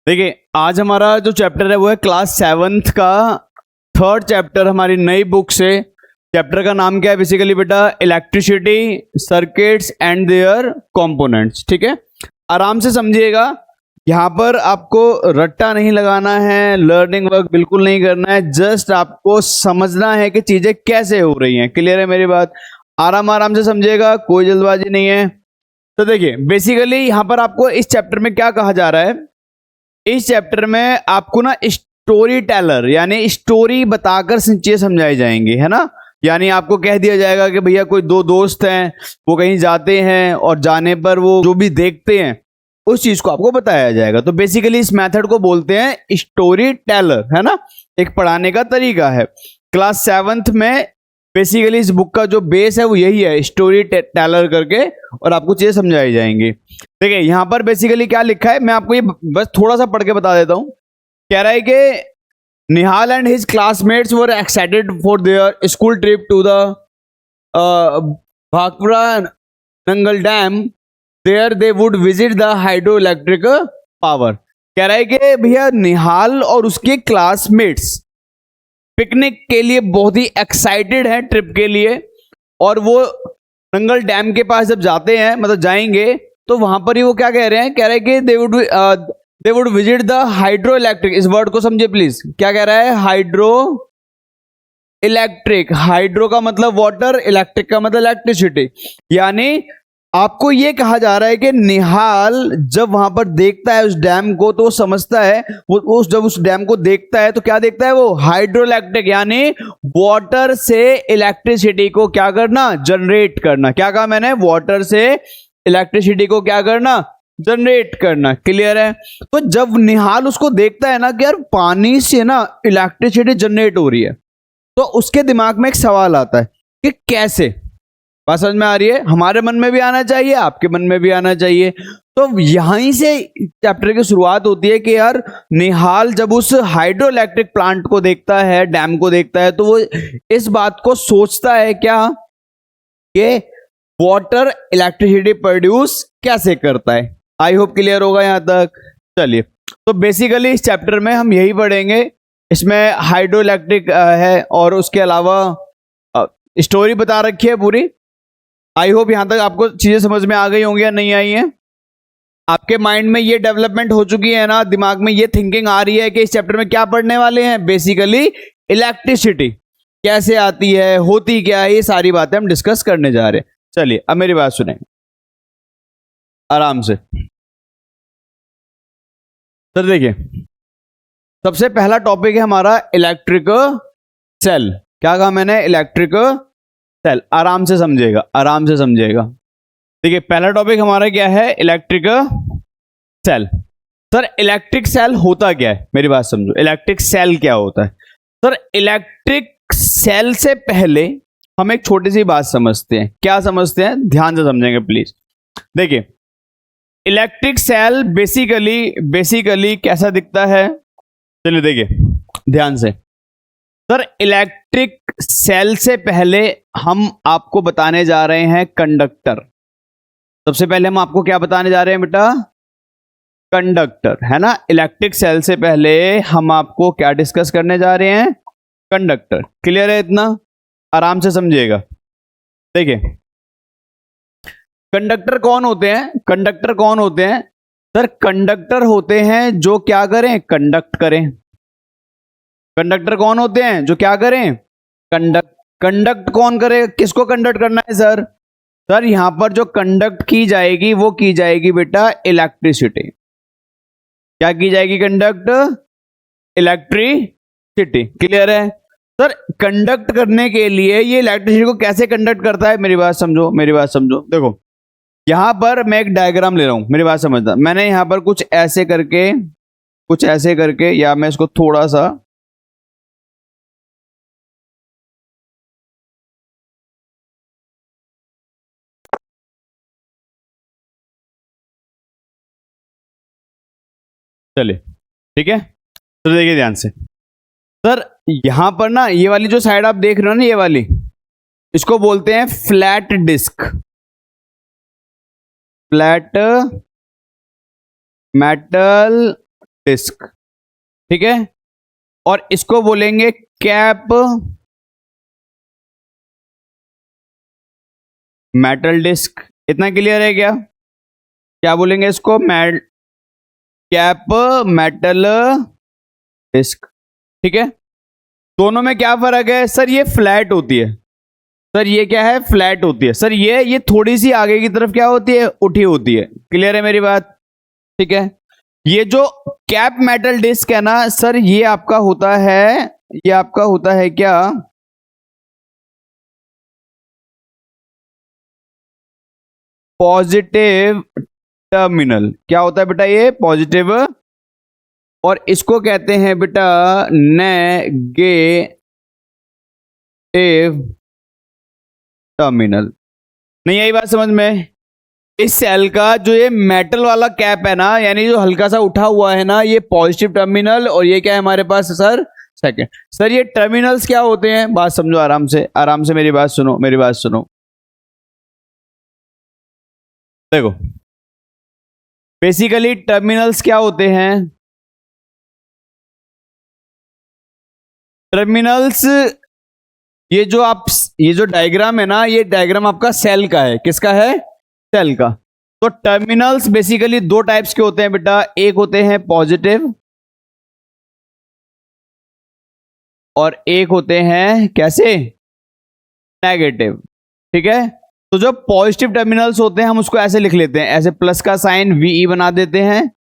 देखिए आज हमारा जो चैप्टर है वो है क्लास 7th का थर्ड चैप्टर हमारी नई बुक से। चैप्टर का नाम क्या है बेसिकली बेटा? Electricity, circuits and there components. ठीक है, आराम से समझिएगा। यहाँ पर आपको रट्टा नहीं लगाना है, लर्निंग वर्क बिल्कुल नहीं करना है, जस्ट आपको समझना है कि चीजें कैसे हो रही हैं। क्लियर है मेरी बात? आराम आराम से समझिएगा, कोई जल्दबाजी नहीं है। तो देखिए बेसिकली यहाँ पर आपको इस चैप्टर में क्या कहा जा रहा है, इस चैप्टर में आपको ना स्टोरी टेलर यानी स्टोरी बताकर चीजें समझाई जाएंगी, है ना। यानी आपको कह दिया जाएगा कि भैया कोई दो दोस्त हैं, वो कहीं जाते हैं और जाने पर वो जो भी देखते हैं उस चीज को आपको बताया जाएगा। तो बेसिकली इस मेथड को बोलते हैं स्टोरी टेलर, है ना। एक पढ़ाने का तरीका है। क्लास 7th में बेसिकली इस बुक का जो बेस है वो यही है, स्टोरी टेलर करके, और आपको चीजें समझाई जाएंगी। देखिए यहाँ पर बेसिकली क्या लिखा है, मैं आपको ये बस थोड़ा सा पढ़ के बता देता हूँ। कह रहा है कि Nihal and his classmates were excited for their school trip to the Bhakra Nangal dam. There they would visit the hydro electric power. कह रहा है कि भैया निहाल और उसके क्लासमेट्स पिकनिक के लिए बहुत ही एक्साइटेड है ट्रिप के लिए, और वो नंगल डैम के पास जब जाते हैं, मतलब जाएंगे, तो वहां पर ही वो क्या कह रहे हैं, कह रहे हैं कि दे would visit the hydro electric. इस वर्ड को समझिए प्लीज, क्या कह रहा है? Hydro electric. हाइड्रो का मतलब वाटर, इलेक्ट्रिक का मतलब इलेक्ट्रिसिटी। यानी आपको ये कहा जा रहा है कि निहाल जब वहां पर देखता है उस डैम को, तो वो समझता है, वो जब उस डैम को देखता है तो क्या देखता है वो? हाइड्रो इलेक्ट्रिक, यानी वाटर से इलेक्ट्रिसिटी को क्या करना? जनरेट करना। क्या कहा मैंने? वाटर से इलेक्ट्रिसिटी को क्या करना? जनरेट करना। क्लियर है? तो जब निहाल उसको देखता है ना कि यार पानी से ना इलेक्ट्रिसिटी जनरेट हो रही है, तो उसके दिमाग में एक सवाल आता है कि कैसे। बात समझ में आ रही है? हमारे मन में भी आना चाहिए, आपके मन में भी आना चाहिए। तो यहीं से चैप्टर की शुरुआत होती है कि यार निहाल जब उस हाइड्रो इलेक्ट्रिक प्लांट को देखता है, डैम को देखता है, तो वो इस बात को सोचता है क्या कि वाटर इलेक्ट्रिसिटी प्रोड्यूस कैसे करता है। आई होप क्लियर होगा यहां तक। चलिए, तो बेसिकली इस चैप्टर में हम यही पढ़ेंगे। इसमें हाइड्रो इलेक्ट्रिक है और उसके अलावा स्टोरी बता रखी है पूरी। आई होप यहां तक आपको चीजें समझ में आ गई होंगी या नहीं आई हैं। आपके माइंड में ये डेवलपमेंट हो चुकी है ना, दिमाग में ये थिंकिंग आ रही है कि इस चैप्टर में क्या पढ़ने वाले हैं, बेसिकली इलेक्ट्रिसिटी कैसे आती है, होती क्या है, ये सारी बातें हम डिस्कस करने जा रहे हैं। चलिए अब मेरी बात सुने आराम से। तो देखिए सबसे पहला टॉपिक है हमारा इलेक्ट्रिक सेल। क्या कहा मैंने? Electric cell. आराम से समझिएगा, आराम से समझिएगा। देखिए पहला टॉपिक हमारा क्या है? Electric cell. Sir electric cell होता क्या है? मेरी बात समझो, इलेक्ट्रिक सेल क्या होता है? सर इलेक्ट्रिक सेल से पहले हम एक छोटी सी बात समझते हैं। क्या समझते हैं? ध्यान से समझेंगे प्लीज। देखिए इलेक्ट्रिक सेल बेसिकली कैसा दिखता है? चलिए देखिए ध्यान से। सर इलेक्ट्रिक सेल से पहले हम आपको बताने जा रहे हैं कंडक्टर। सबसे पहले हम आपको क्या बताने जा रहे हैं बेटा? कंडक्टर, है ना। इलेक्ट्रिक सेल से पहले हम आपको क्या डिस्कस करने जा रहे हैं? कंडक्टर। क्लियर है इतना? आराम से समझिएगा। देखिए कंडक्टर कौन होते हैं? कंडक्टर कौन होते हैं? सर कंडक्टर होते हैं जो क्या करें? कंडक्ट करें। कंडक्टर कौन होते हैं? जो क्या करें? कंडक्ट कौन करे? किसको कंडक्ट करना है सर? सर यहां पर जो कंडक्ट की जाएगी वो की जाएगी बेटा इलेक्ट्रिसिटी। क्या की जाएगी? Conduct electricity. क्लियर है? सर कंडक्ट करने के लिए ये इलेक्ट्रिसिटी को कैसे कंडक्ट करता है? मेरी बात समझो, मेरी बात समझो। देखो यहां पर मैं एक डायग्राम ले रहा हूं, मेरी बात समझना। मैंने यहां पर कुछ ऐसे करके या मैं इसको थोड़ा सा चलिए ठीक है। तो देखिए ध्यान से। सर यहां पर ना ये वाली जो साइड आप देख रहे हो ना, ये वाली, इसको बोलते हैं flat disc, flat metal disc, ठीक है, और इसको बोलेंगे कैप मेटल डिस्क। इतना क्लियर है क्या? क्या बोलेंगे इसको? कैप मेटल डिस्क, ठीक है। दोनों में क्या फर्क है सर? ये फ्लैट होती है सर, ये क्या है? फ्लैट होती है सर। ये थोड़ी सी आगे की तरफ क्या होती है? उठी होती है। क्लियर है मेरी बात? ठीक है। ये जो कैप मेटल डिस्क है ना सर, ये आपका होता है क्या? Positive terminal. क्या होता है बेटा? ये पॉजिटिव, और इसको कहते हैं बेटा नेगेटिव टर्मिनल। नहीं आई बात समझ में? इस सेल का जो ये मेटल वाला कैप है ना, यानी जो हल्का सा उठा हुआ है ना, ये पॉजिटिव टर्मिनल, और ये क्या है हमारे पास सर? सेकंड। सर ये टर्मिनल्स क्या होते हैं? बात समझो आराम से मेरी बात सुनो। देखो, बेसिकली टर्मिनल्स क्या होते हैं? टर्मिनल्स, ये जो डायग्राम है ना, ये डायग्राम आपका सेल का है। किसका है? सेल का। तो टर्मिनल्स बेसिकली दो टाइप्स के होते हैं बेटा। एक होते हैं पॉजिटिव और एक होते हैं कैसे? नेगेटिव, ठीक है। तो जो पॉजिटिव टर्मिनल्स होते हैं हम उसको ऐसे लिख लेते हैं, ऐसे प्लस का साइन वी बना देते हैं,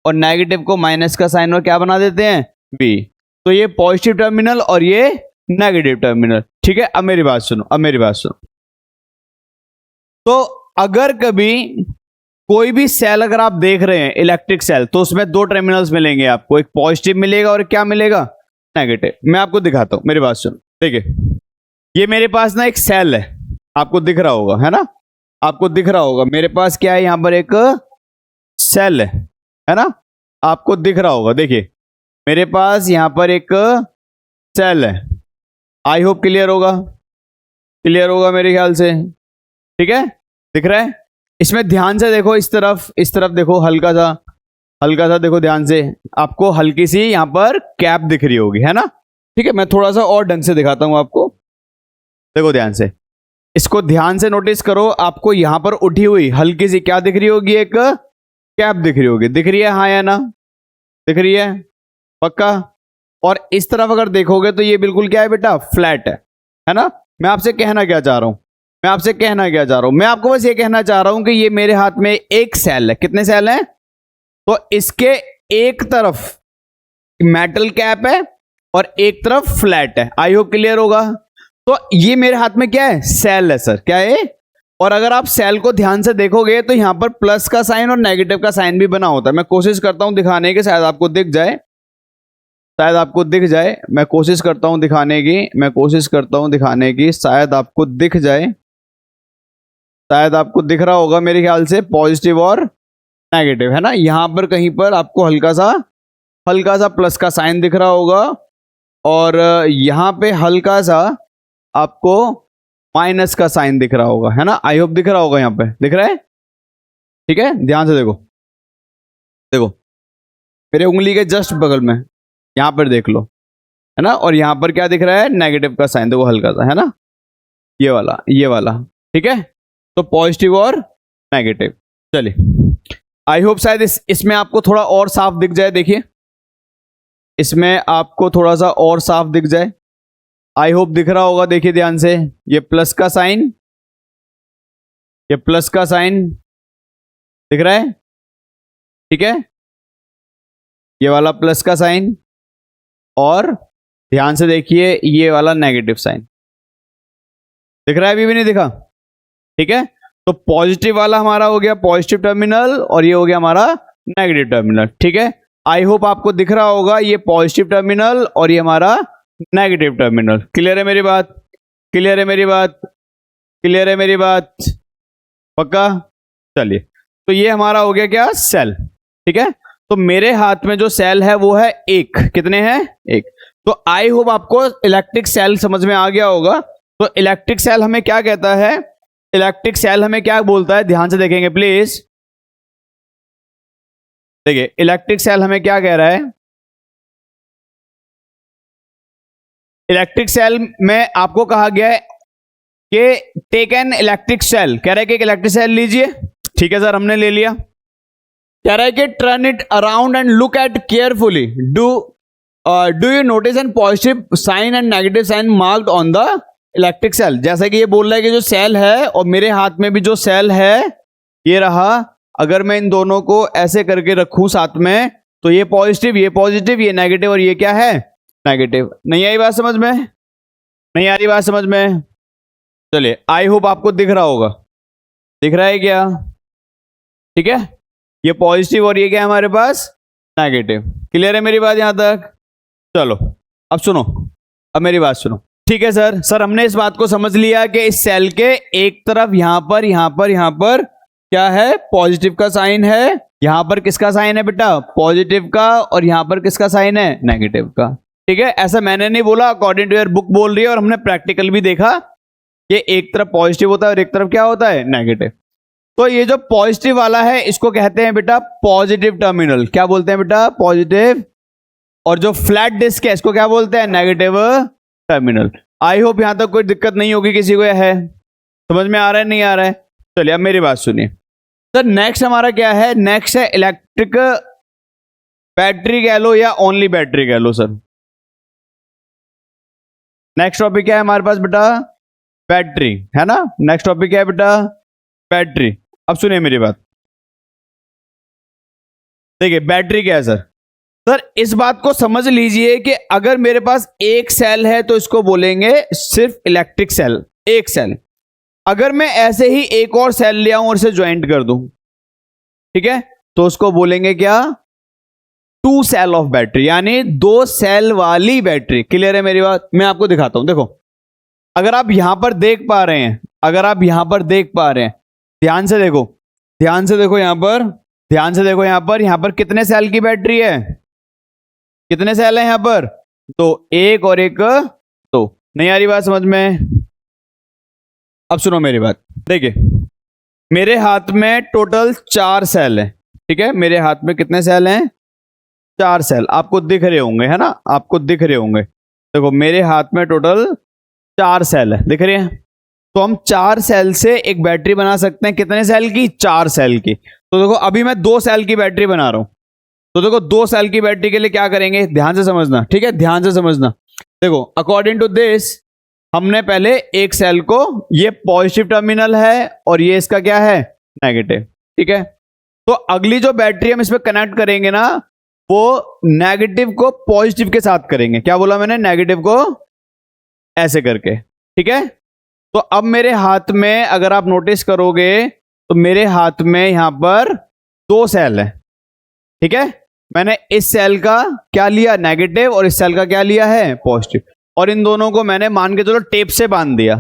और नेगेटिव को माइनस का साइन और क्या बना देते हैं? वी। तो ये पॉजिटिव टर्मिनल और ये नेगेटिव टर्मिनल, ठीक है। अब मेरी बात सुनो। तो अगर कभी कोई भी सेल अगर आप देख रहे हैं, इलेक्ट्रिक सेल, तो उसमें दो टर्मिनल्स मिलेंगे आपको, एक पॉजिटिव मिलेगा और क्या मिलेगा? नेगेटिव। मैं आपको दिखाता हूं, मेरी बात सुनो। देखिए, ये मेरे पास ना एक सेल है, आपको दिख रहा होगा, है ना? आपको दिख रहा होगा मेरे पास क्या है? यहां पर एक सेल है ना? आपको दिख रहा होगा। देखिए, मेरे पास यहां पर एक सेल है। आई होप क्लियर होगा मेरे ख्याल से, ठीक है। दिख रहा है? इसमें ध्यान से देखो, इस तरफ देखो, हल्का सा देखो ध्यान से। आपको हल्की सी यहां पर कैप दिख रही होगी, है ना? ठीक है, मैं थोड़ा सा और ढंग से दिखाता हूं आपको। देखो ध्यान से, इसको ध्यान से नोटिस करो। आपको यहां पर उठी हुई हल्की सी क्या दिख रही होगी? एक कैप दिख रही होगी। दिख रही है हाँ या ना? दिख रही है? पक्का? और इस तरफ अगर देखोगे तो ये बिल्कुल क्या है बेटा? फ्लैट है ना? मैं आपसे कहना क्या चाह रहा हूं? मैं आपको बस ये कहना चाह रहा हूं कि ये मेरे हाथ में एक सेल है। कितने सेल हैं? तो इसके एक तरफ मेटल कैप है और एक तरफ फ्लैट है। आई होप क्लियर होगा। तो ये मेरे हाथ में क्या है? सेल है सर। क्या है? और अगर आप सेल को ध्यान से देखोगे तो यहां पर प्लस का साइन और नेगेटिव का साइन भी बना होता है। मैं कोशिश करता हूं दिखाने की, शायद आपको दिख जाए। मैं कोशिश करता हूं दिखाने की, शायद आपको दिख जाए। शायद आपको दिख रहा होगा मेरे ख्याल से, पॉजिटिव और नेगेटिव, है ना? यहां पर कहीं पर आपको हल्का सा प्लस का साइन दिख रहा होगा, और यहां पे हल्का सा आपको माइनस का साइन दिख रहा होगा, है ना? आई होप दिख रहा होगा। यहां पे दिख रहा है? ठीक है, ध्यान से देखो मेरे उंगली के जस्ट बगल में, यहां पर देख लो, है ना? और यहां पर क्या दिख रहा है? नेगेटिव का साइन। देखो हल्का सा, है ना? ये वाला, ठीक है। तो पॉजिटिव और नेगेटिव। चलिए, आई होप शायद इसमें आपको थोड़ा और साफ दिख जाए। देखिए, इसमें आपको थोड़ा सा और साफ दिख जाए। आई होप दिख रहा होगा। देखिए ध्यान से, ये प्लस का साइन दिख रहा है, ठीक है। ये वाला प्लस का साइन, और ध्यान से देखिए ये वाला नेगेटिव साइन दिख रहा है? अभी भी नहीं दिखा? ठीक है। तो पॉजिटिव वाला हमारा हो गया पॉजिटिव टर्मिनल, और ये हो गया हमारा नेगेटिव टर्मिनल, ठीक है। आई होप आपको दिख रहा होगा ये पॉजिटिव टर्मिनल और ये हमारा नेगेटिव टर्मिनल। क्लियर है मेरी बात? पक्का? चलिए, तो ये हमारा हो गया क्या? सेल, ठीक है। तो मेरे हाथ में जो सेल है वो है एक। कितने हैं? एक। तो आई होप आपको इलेक्ट्रिक सेल समझ में आ गया होगा। तो इलेक्ट्रिक सेल हमें क्या कहता है? इलेक्ट्रिक सेल हमें क्या बोलता है? ध्यान से देखेंगे प्लीज। देखिए इलेक्ट्रिक सेल हमें क्या कह रहा है, इलेक्ट्रिक सेल में आपको कहा गया है कि टेक एन इलेक्ट्रिक सेल, कह रहा है कि एक इलेक्ट्रिक सेल लीजिए, ठीक है सर हमने ले लिया। कह रहा है कि turn it around and look at carefully, do you notice an positive sign and negative sign marked on the electric cell. जैसा कि ये बोल रहा है कि जो सेल है और मेरे हाथ में भी जो सेल है ये रहा, अगर मैं इन दोनों को ऐसे करके रखूं साथ में तो ये पॉजिटिव, ये नेगेटिव और ये क्या है, नेगेटिव। नहीं आई बात समझ में, नहीं आ रही बात समझ में? चलिए आई होप आपको दिख रहा होगा, दिख रहा है क्या? ठीक है, ये पॉजिटिव और ये क्या है हमारे पास, नेगेटिव। क्लियर है मेरी बात यहां तक? चलो अब सुनो, अब मेरी बात सुनो। ठीक है सर हमने इस बात को समझ लिया कि इस सेल के एक तरफ यहां पर क्या है, पॉजिटिव का साइन है, यहां पर किसका साइन है बेटा, पॉजिटिव का, और यहां पर किसका साइन है, नेगेटिव का। ठीक है, ऐसा मैंने नहीं बोला, अकॉर्डिंग टू योर बुक बोल रही है, और हमने प्रैक्टिकल भी देखा कि एक तरफ पॉजिटिव होता है और एक तरफ क्या होता है, नेगेटिव। तो ये जो पॉजिटिव वाला है इसको कहते हैं बेटा पॉजिटिव टर्मिनल। क्या बोलते हैं बेटा, पॉजिटिव। और जो फ्लैट डिस्क है इसको क्या बोलते हैं, नेगेटिव टर्मिनल। आई होप यहां तक कोई दिक्कत नहीं होगी किसी को, है समझ में आ रहा है, नहीं आ रहा है? चलिए अब मेरी बात सुनिए सर। नेक्स्ट हमारा क्या है, नेक्स्ट है इलेक्ट्रिक बैटरी कह लो या ओनली बैटरी कह लो सर। नेक्स्ट टॉपिक क्या है हमारे पास बेटा, बैटरी, है ना। नेक्स्ट टॉपिक क्या है बेटा, बैटरी। अब सुनिए मेरी बात, देखिए बैटरी क्या है सर। सर इस बात को समझ लीजिए कि अगर मेरे पास एक सेल है तो इसको बोलेंगे सिर्फ इलेक्ट्रिक सेल, एक सेल। अगर मैं ऐसे ही एक और सेल ले आऊं और इसे ज्वाइंट कर दूं, ठीक है, तो उसको बोलेंगे क्या, टू सेल ऑफ बैटरी, यानी दो सेल वाली बैटरी। क्लियर है मेरी बात? मैं आपको दिखाता हूं, देखो अगर आप यहां पर देख पा रहे हैं, अगर आप यहां पर देख पा रहे हैं, ध्यान से देखो, ध्यान से देखो यहां पर, ध्यान से देखो यहां पर कितने सेल की बैटरी है, कितने सेल है यहां पर, तो एक और एक दो। नहीं आ रही बात समझ में? अब सुनो मेरी बात, देखिए मेरे हाथ में टोटल 4 सेल है, ठीक है, मेरे हाथ में कितने सेल हैं, 4 सेल। आपको दिख रहे होंगे, है ना, आपको दिख रहे होंगे। देखो मेरे हाथ में टोटल 4 सेल है, दिख रहे हैं। तो हम 4 सेल से एक बैटरी बना सकते हैं, कितने सेल की, 4 सेल की। तो देखो अभी मैं 2 सेल की बैटरी बना रहा हूं, तो देखो 2 सेल की बैटरी के लिए क्या करेंगे, ध्यान से समझना, ठीक है, ध्यान से समझना। देखो अकॉर्डिंग टू दिस हमने पहले एक सेल को, ये पॉजिटिव टर्मिनल है और ये इसका क्या है, नेगेटिव, ठीक है। तो अगली जो बैटरी हम इसमें कनेक्ट करेंगे ना, वो नेगेटिव को पॉजिटिव के साथ करेंगे। क्या बोला मैंने, नेगेटिव को ऐसे करके, ठीक है। तो अब मेरे हाथ में अगर आप नोटिस करोगे तो मेरे हाथ में यहां पर 2 सेल है, ठीक है। मैंने इस सेल का क्या लिया, नेगेटिव, और इस सेल का क्या लिया है, पॉजिटिव, और इन दोनों को मैंने मान के चलो टेप से बांध दिया।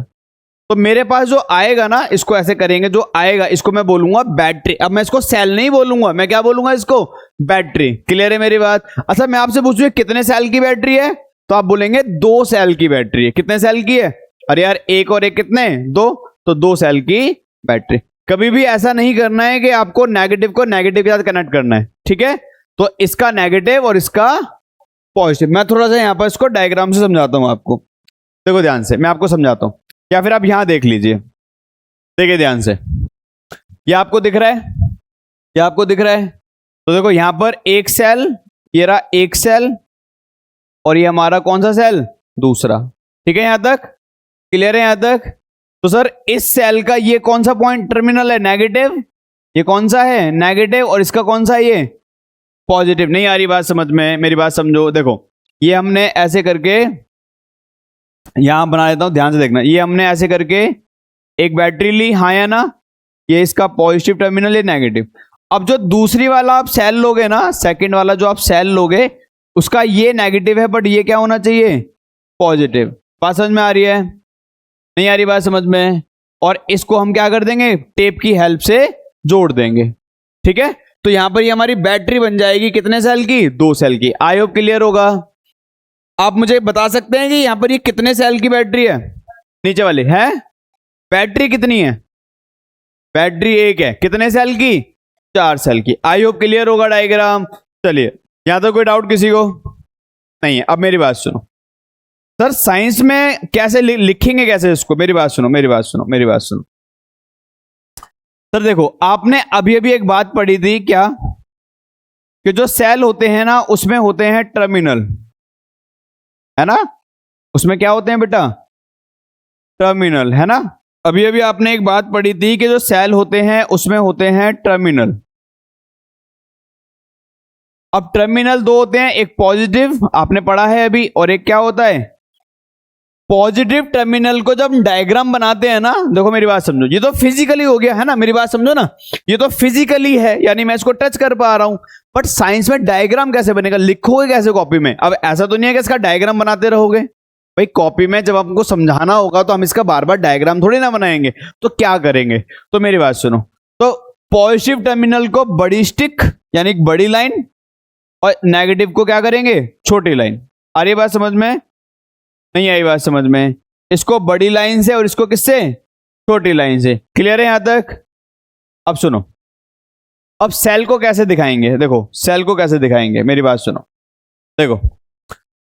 तो मेरे पास जो आएगा ना, इसको ऐसे करेंगे, जो आएगा इसको मैं बोलूंगा बैटरी। अब मैं इसको सेल नहीं बोलूंगा, मैं क्या बोलूंगा इसको, बैटरी। क्लियर है मेरी बात? अच्छा मैं आपसे पूछूं कितने सेल की बैटरी है, तो आप बोलेंगे 2 सेल की बैटरी है। कितने सेल की है, अरे यार एक और एक कितने, 2, तो 2 सेल की बैटरी। कभी भी ऐसा नहीं करना है कि आपको नेगेटिव को नेगेटिव के साथ कनेक्ट करना है, ठीक है। तो इसका नेगेटिव और इसका पॉजिटिव। मैं थोड़ा सा यहां पर इसको डायग्राम से समझाता हूं आपको, देखो ध्यान से मैं आपको समझाता हूं, या फिर आप यहां देख लीजिए, देखिए ध्यान से, ये आपको दिख रहा है, ये आपको दिख रहा है। तो देखो यहां पर एक सेल, ये रहा एक सेल, और ये हमारा कौन सा सेल, दूसरा, ठीक है। यहां तक क्लियर है, यहां तक? तो सर इस सेल का ये कौन सा पॉइंट टर्मिनल है, नेगेटिव, ये कौन सा है, नेगेटिव, और इसका कौन सा है, ये पॉजिटिव। नहीं आ रही बात समझ में? मेरी बात समझो, देखो ये हमने ऐसे करके यहां बना लेता हूं, ध्यान से देखना, ये हमने ऐसे करके एक बैटरी ली, हाँ या ना, ये इसका पॉजिटिव टर्मिनल, ये नेगेटिव। अब जो दूसरी वाला आप सेल लोगे ना, सेकंड वाला जो आप सेल लोगे, उसका ये नेगेटिव है, बट ये क्या होना चाहिए, पॉजिटिव। बात समझ में आ रही है, नहीं आ रही बात समझ में? और इसको हम क्या कर देंगे, टेप की हेल्प से जोड़ देंगे, ठीक है। तो यहां पर ये हमारी बैटरी बन जाएगी, कितने सेल की, 2 सेल की। आई होप क्लियर होगा। आप मुझे बता सकते हैं कि यहां पर ये कितने सेल की बैटरी है, नीचे वाली है, बैटरी कितनी है, बैटरी एक है, कितने सेल की, 4 सेल की। आई होप क्लियर होगा डायग्राम। चलिए, यहां तो कोई डाउट किसी को नहीं है। अब मेरी बात सुनो सर, साइंस में कैसे लिखेंगे कैसे इसको? मेरी बात सुनो, मेरी बात सुनो, मेरी बात सुनो सर। देखो, आपने अभी अभी एक बात पढ़ी थी क्या, कि जो सेल होते हैं ना उसमें होते हैं टर्मिनल, है ना? उसमें क्या होते हैं बेटा? टर्मिनल, है ना? अभी अभी आपने एक बात पढ़ी थी कि जो सेल होते हैं उसमें होते हैं टर्मिनल। अब टर्मिनल दो होते हैं, एक पॉजिटिव आपने पढ़ा है अभी, और एक क्या होता है? पॉजिटिव टर्मिनल को जब डायग्राम बनाते हैं ना, देखो मेरी बात समझो, ये तो फिजिकली हो गया है ना, मेरी बात समझो ना, ये तो फिजिकली है, यानी मैं इसको टच कर पा रहा हूं। बट साइंस में डायग्राम कैसे बनेगा, लिखोगे कैसे कॉपी में? अब ऐसा तो नहीं है कि इसका डायग्राम बनाते रहोगे भाई। कॉपी में जब हमको समझाना होगा तो हम इसका बार बार डायग्राम थोड़ी ना बनाएंगे, तो क्या करेंगे? तो मेरी बात सुनो, तो पॉजिटिव टर्मिनल को बड़ी स्टिक यानी बड़ी लाइन, और नेगेटिव को क्या करेंगे? छोटी लाइन। आ रही बात समझ में? नहीं आई बात समझ में? इसको बड़ी लाइन से और इसको किससे? छोटी लाइन से। क्लियर है यहां तक? अब सुनो, अब सेल को कैसे दिखाएंगे? देखो, सेल को कैसे दिखाएंगे, मेरी बात सुनो। देखो,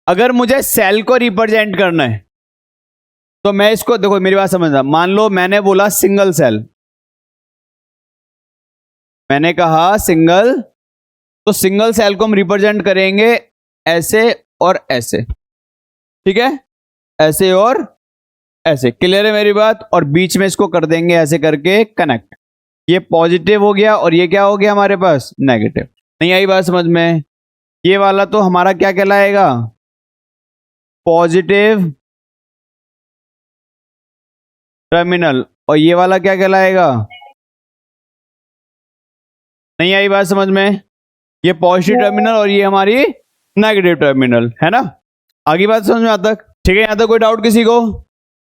अगर मुझे सेल को रिप्रेजेंट करना है तो मैं इसको, देखो मेरी बात समझना, मान लो मैंने बोला सिंगल सेल, मैंने कहा सिंगल, तो सिंगल सेल को हम रिप्रेजेंट करेंगे ऐसे और ऐसे, ठीक है? ऐसे और ऐसे। क्लियर है मेरी बात? और बीच में इसको कर देंगे ऐसे करके कनेक्ट। ये पॉजिटिव हो गया और ये क्या हो गया हमारे पास? नेगेटिव। नहीं आई बात समझ में? ये वाला तो हमारा क्या कहलाएगा? Positive terminal. और ये वाला क्या कहलाएगा? नहीं आई बात समझ में? ये पॉजिटिव टर्मिनल और ये हमारी नेगेटिव टर्मिनल, है ना? आगे बात समझ में आता? ठीक है, यहां तक कोई डाउट किसी को?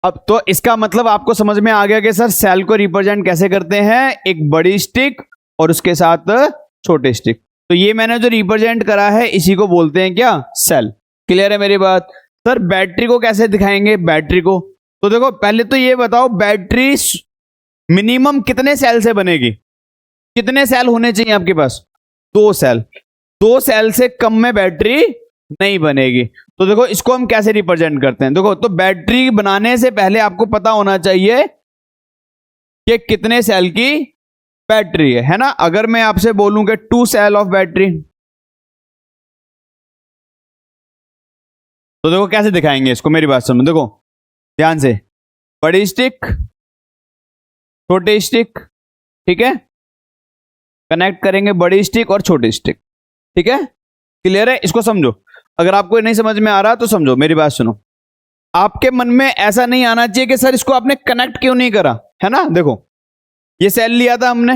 अब तो इसका मतलब आपको समझ में आ गया कि सर सेल को रिप्रेजेंट कैसे करते हैं, एक बड़ी स्टिक और उसके साथ छोटे स्टिक। तो ये मैंने जो रिप्रेजेंट करा है इसी को बोलते हैं क्या? सेल। क्लियर है मेरी बात? सर बैटरी को कैसे दिखाएंगे? बैटरी को तो देखो, पहले तो ये बताओ, बैटरी मिनिमम कितने सेल से बनेगी? कितने सेल होने चाहिए आपके पास? 2 सेल। 2 सेल से कम में बैटरी नहीं बनेगी। तो देखो, इसको हम कैसे रिप्रेजेंट करते हैं? देखो, तो बैटरी बनाने से पहले आपको पता होना चाहिए कि कितने सेल की बैटरी है ना? अगर मैं आपसे बोलूं कि 2 सेल ऑफ बैटरी, तो देखो कैसे दिखाएंगे इसको, मेरी बात सुनो, देखो ध्यान से। बड़ी स्टिक, छोटी स्टिक, ठीक है? कनेक्ट करेंगे बड़ी स्टिक और छोटी स्टिक, ठीक है? क्लियर है? इसको समझो। अगर आपको नहीं समझ में आ रहा तो समझो, मेरी बात सुनो। आपके मन में ऐसा नहीं आना चाहिए कि सर इसको आपने कनेक्ट क्यों नहीं करा, है ना? देखो, ये सेल लिया था हमने,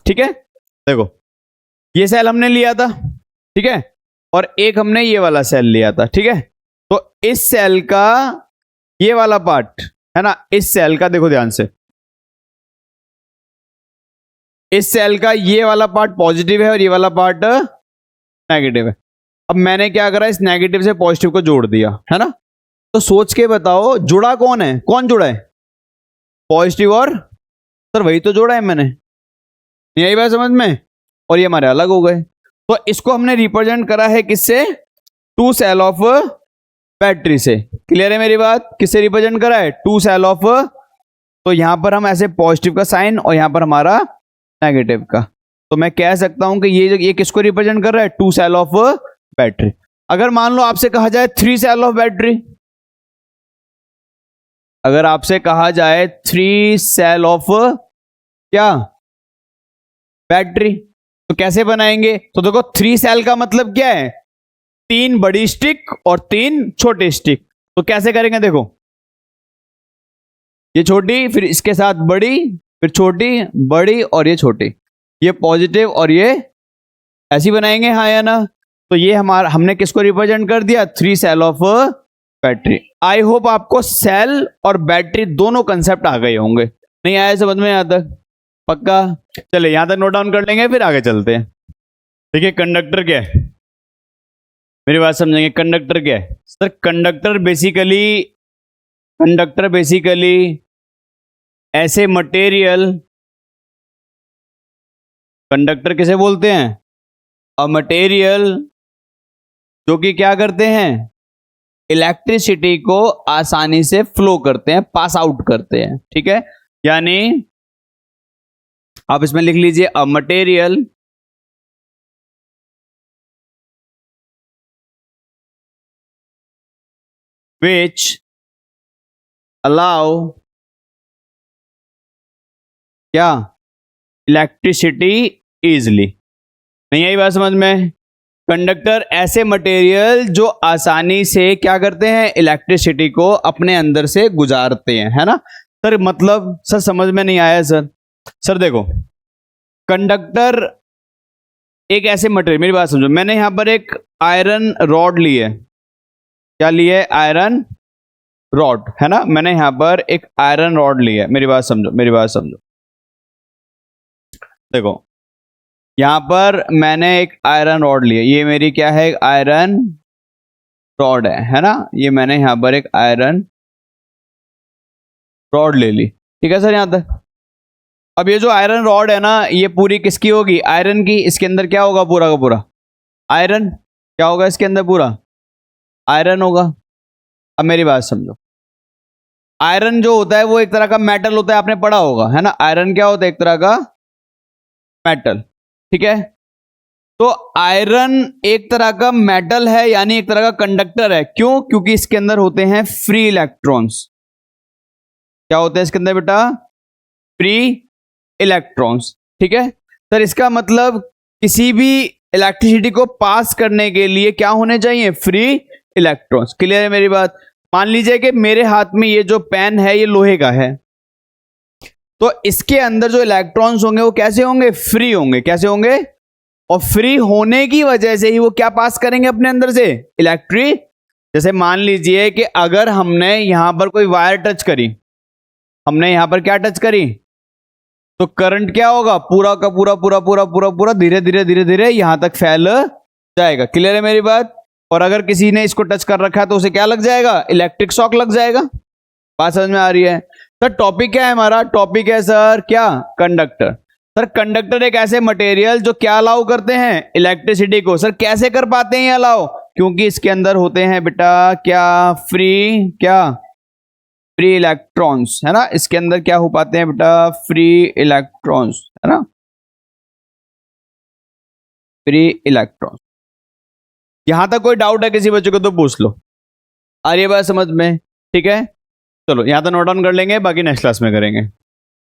ठीक है? देखो, ये सेल हमने लिया था, ठीक है? और एक हमने ये वाला सेल लिया था, ठीक है? तो इस सेल का ये वाला पार्ट, है ना, इस सेल का देखो ध्यान से, इस सेल का ये वाला पार्ट पॉजिटिव है और ये वाला पार्ट नेगेटिव है। अब मैंने क्या करा, इस नेगेटिव से पॉजिटिव को जोड़ दिया, है ना? तो सोच के बताओ, जुड़ा कौन है? कौन जुड़ा है? पॉजिटिव और, सर वही तो जोड़ा है मैंने, यही बात समझ में? और ये हमारे अलग हो गए। तो इसको हमने रिप्रेजेंट करा है किससे? 2 सेल ऑफ बैटरी से। क्लियर है मेरी बात? किससे रिप्रेजेंट करा है? 2 सेल ऑफ। तो यहां पर हम ऐसे पॉजिटिव का साइन और यहां पर हमारा नेगेटिव का। तो मैं कह सकता हूं कि ये किसको रिप्रेजेंट कर रहा है? 2 सेल ऑफ बैटरी। अगर मान लो आपसे कहा जाए 3 सेल ऑफ बैटरी, अगर आपसे कहा जाए 3 सेल ऑफ क्या? बैटरी, तो कैसे बनाएंगे? तो देखो, 3 सेल का मतलब क्या है? 3 बड़ी स्टिक और 3 छोटे स्टिक। तो कैसे करेंगे? देखो, ये छोटी, फिर इसके साथ बड़ी, फिर छोटी, बड़ी और ये छोटी, ये पॉजिटिव और ये ऐसी बनाएंगे, हाँ या ना? तो ये हमारा, हमने किसको रिप्रेजेंट कर दिया? 3 cell of battery. I hope आपको सेल और बैटरी दोनों कंसेप्ट आ गए होंगे। नहीं आया समझ में यहां तक? पक्का? चले यहां तक नोट डाउन कर लेंगे, फिर आगे चलते हैं। देखिए, कंडक्टर क्या है, मेरी बात समझेंगे। कंडक्टर क्या है? सर कंडक्टर बेसिकली ऐसे मटेरियल कंडक्टर किसे बोलते हैं? अ मटेरियल जो कि क्या करते हैं, इलेक्ट्रिसिटी को आसानी से फ्लो करते हैं, पास आउट करते हैं। ठीक है, यानी आप इसमें लिख लीजिए अ मटेरियल which allow क्या, इलेक्ट्रिसिटी इजली। नहीं आई बात समझ में? कंडक्टर ऐसे मटेरियल जो आसानी से क्या करते हैं, इलेक्ट्रिसिटी को अपने अंदर से गुजारते हैं, है ना सर? मतलब सर समझ में नहीं आया सर? सर देखो, कंडक्टर एक ऐसे मटेरियल, मेरी बात समझो, मैंने यहां पर एक आयरन रॉड ली है। क्या ली है? आयरन रॉड, है ना? मैंने यहां पर एक आयरन रॉड ली है। मेरी बात समझो, मेरी बात समझो। देखो यहां पर मैंने एक आयरन रॉड ली है, ये मेरी क्या है, एक आयरन रॉड है ना? ये मैंने यहां पर एक आयरन रॉड ले ली। ठीक है सर यहां तक? अब ये जो आयरन रॉड है ना, ये पूरी किसकी होगी? आयरन की। इसके अंदर क्या होगा? पूरा का पूरा आयरन। क्या होगा इसके अंदर? पूरा आयरन होगा। अब मेरी बात समझो, आयरन जो होता है वो एक तरह का मेटल होता है, आपने पढ़ा होगा, है ना? आयरन क्या होता है? एक तरह का मेटल। ठीक है, तो आयरन एक तरह का मेटल है, यानी एक तरह का कंडक्टर है। क्यों? क्योंकि इसके अंदर होते हैं फ्री इलेक्ट्रॉन्स। क्या होते हैं इसके अंदर बेटा? Free electrons. ठीक है सर, इसका मतलब किसी भी इलेक्ट्रिसिटी को पास करने के लिए क्या होने चाहिए? Free electrons. क्लियर है मेरी बात? मान लीजिए कि मेरे हाथ में ये जो पेन है ये लोहे का है, तो इसके अंदर जो इलेक्ट्रॉन्स होंगे वो कैसे होंगे? फ्री होंगे। कैसे होंगे? और फ्री होने की वजह से ही वो क्या पास करेंगे अपने अंदर से? इलेक्ट्रिक। जैसे मान लीजिए कि अगर हमने यहां पर कोई वायर टच करी, हमने यहां पर क्या टच करी, तो करंट क्या होगा? पूरा का पूरा पूरा पूरा पूरा पूरा धीरे धीरे धीरे धीरे यहां तक फैल जाएगा। क्लियर है मेरी बात? और अगर किसी ने इसको टच कर रखा है तो उसे क्या लग जाएगा? इलेक्ट्रिक शॉक लग जाएगा। बात समझ में आ रही है? सर टॉपिक क्या है हमारा? टॉपिक है सर क्या? कंडक्टर। सर कंडक्टर एक ऐसे मटेरियल जो क्या अलाउ करते हैं? इलेक्ट्रिसिटी को। सर कैसे कर पाते हैं ये अलाउ? क्योंकि इसके अंदर होते हैं बेटा क्या? फ्री क्या? फ्री इलेक्ट्रॉन्स, है ना? इसके अंदर क्या हो पाते हैं बेटा? फ्री इलेक्ट्रॉन्स, है ना? Free electrons. यहां तक कोई डाउट है किसी बच्चे को तो पूछ लो। आ रही है बात समझ में? ठीक है, चलो यहां तक नोट डाउन कर लेंगे, बाकी नेक्स्ट क्लास में करेंगे।